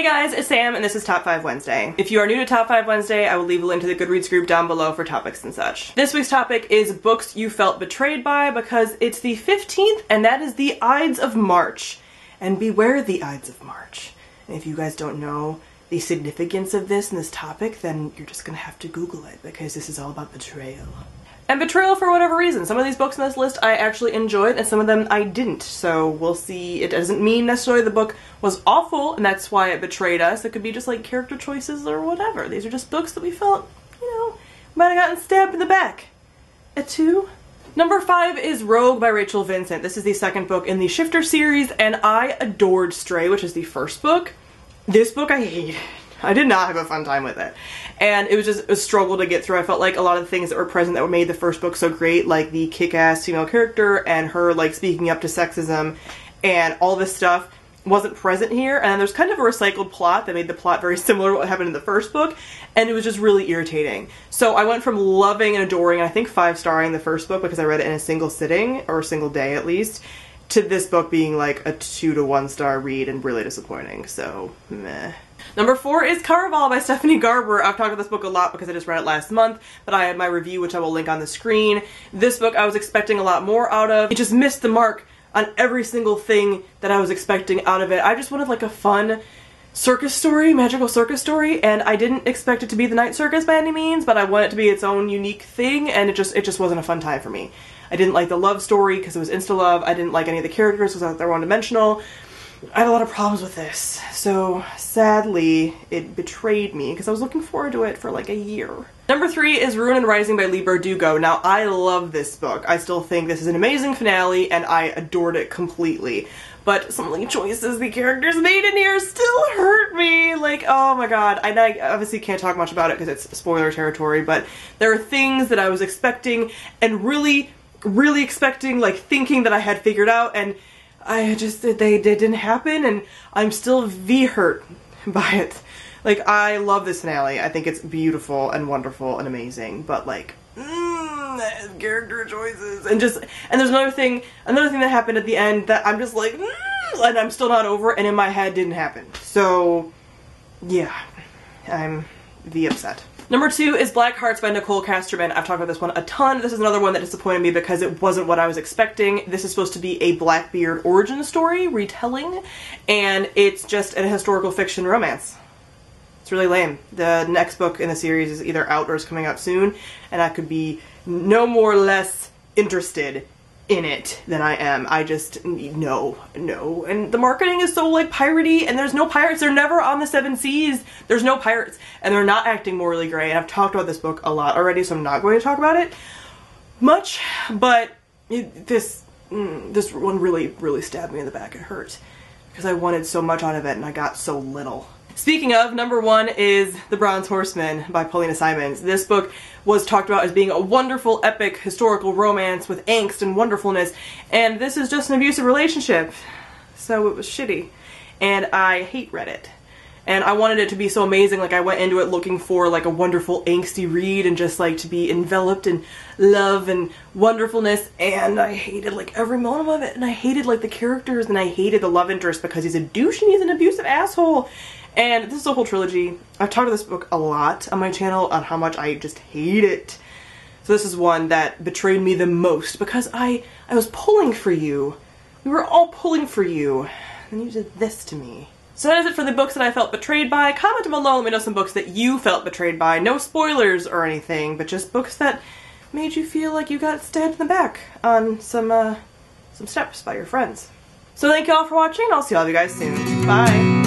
Hey guys, it's Sam and this is Top 5 Wednesday. If you are new to Top 5 Wednesday, I will leave a link to the Goodreads group down below for topics and such. This week's topic is books you felt betrayed by because it's the 15th and that is the Ides of March. And beware the Ides of March. And if you guys don't know the significance of this and this topic, then you're just gonna have to Google it because this is all about betrayal. And betrayal for whatever reason. Some of these books on this list I actually enjoyed and some of them I didn't. So we'll see. It doesn't mean necessarily the book was awful and that's why it betrayed us. It could be just like character choices or whatever. These are just books that we felt, you know, might have gotten stabbed in the back. A 2. Number 5 is Rogue by Rachel Vincent. This is the second book in the Shifter series and I adored Stray, which is the first book. This book I hated. I did not have a fun time with it. And it was just a struggle to get through. I felt like a lot of the things that were present that made the first book so great, like the kick-ass female character and her like speaking up to sexism and all this stuff wasn't present here. And there's kind of a recycled plot that made the plot very similar to what happened in the first book. And it was just really irritating. So I went from loving and adoring, and I think 5-starring the first book because I read it in a single sitting, or a single day at least, to this book being like a 2 to 1 star read and really disappointing. So, meh. Number 4 is Curveball by Stephenie Garber. I've talked about this book a lot because I just read it last month, but I had my review, which I will link on the screen. This book I was expecting a lot more out of. It just missed the mark on every single thing that I was expecting out of it. I just wanted like a fun circus story, magical circus story, and I didn't expect it to be the Night Circus by any means, but I want it to be its own unique thing, and it just wasn't a fun time for me. I didn't like the love story because it was insta-love. I didn't like any of the characters because they're one-dimensional. I had a lot of problems with this, so sadly it betrayed me because I was looking forward to it for like a year. Number 3 is Ruin and Rising by Leigh Bardugo. Now I love this book. I still think this is an amazing finale and I adored it completely. But some of the choices the characters made in here still hurt me. Like, oh my god. I obviously can't talk much about it because it's spoiler territory, but there are things that I was expecting and really expecting, like thinking that I had figured out, and I just, they didn't happen, and I'm still hurt by it. Like, I love this finale. I think it's beautiful and wonderful and amazing, but like, character choices, and there's another thing that happened at the end that I'm just like, and I'm still not over, and in my head didn't happen. So, yeah, I'm upset. Number 2 is Black Hearts by Nicole Casterman. I've talked about this one a ton. This is another one that disappointed me because it wasn't what I was expecting. This is supposed to be a Blackbeard origin story retelling, and it's just a historical fiction romance. It's really lame. The next book in the series is either out or is coming out soon, and I could be no more or less interested in it than I am. I just, no. And the marketing is so like piratey, and there's no pirates. They're never on the 7 seas. There's no pirates, and they're not acting morally gray. And I've talked about this book a lot already, so I'm not going to talk about it much, but this one really stabbed me in the back. It hurt because I wanted so much out of it and I got so little. Speaking of, number 1 is The Bronze Horseman by Paulina Simons. This book was talked about as being a wonderful, epic, historical romance with angst and wonderfulness, and this is just an abusive relationship. So it was shitty. And I read it. And I wanted it to be so amazing, like I went into it looking for like a wonderful angsty read and just like to be enveloped in love and wonderfulness, and I hated like every moment of it, and I hated like the characters, and I hated the love interest because he's a douche and he's an abusive asshole. And this is a whole trilogy. I've talked about this book a lot on my channel on how much I just hate it. So this is one that betrayed me the most because I was pulling for you. We were all pulling for you. And you did this to me. So that is it for the books that I felt betrayed by. Comment down below, let me know some books that you felt betrayed by. No spoilers or anything, but just books that made you feel like you got stabbed in the back on some steps by your friends. So thank you all for watching. I'll see all of you guys soon. Bye.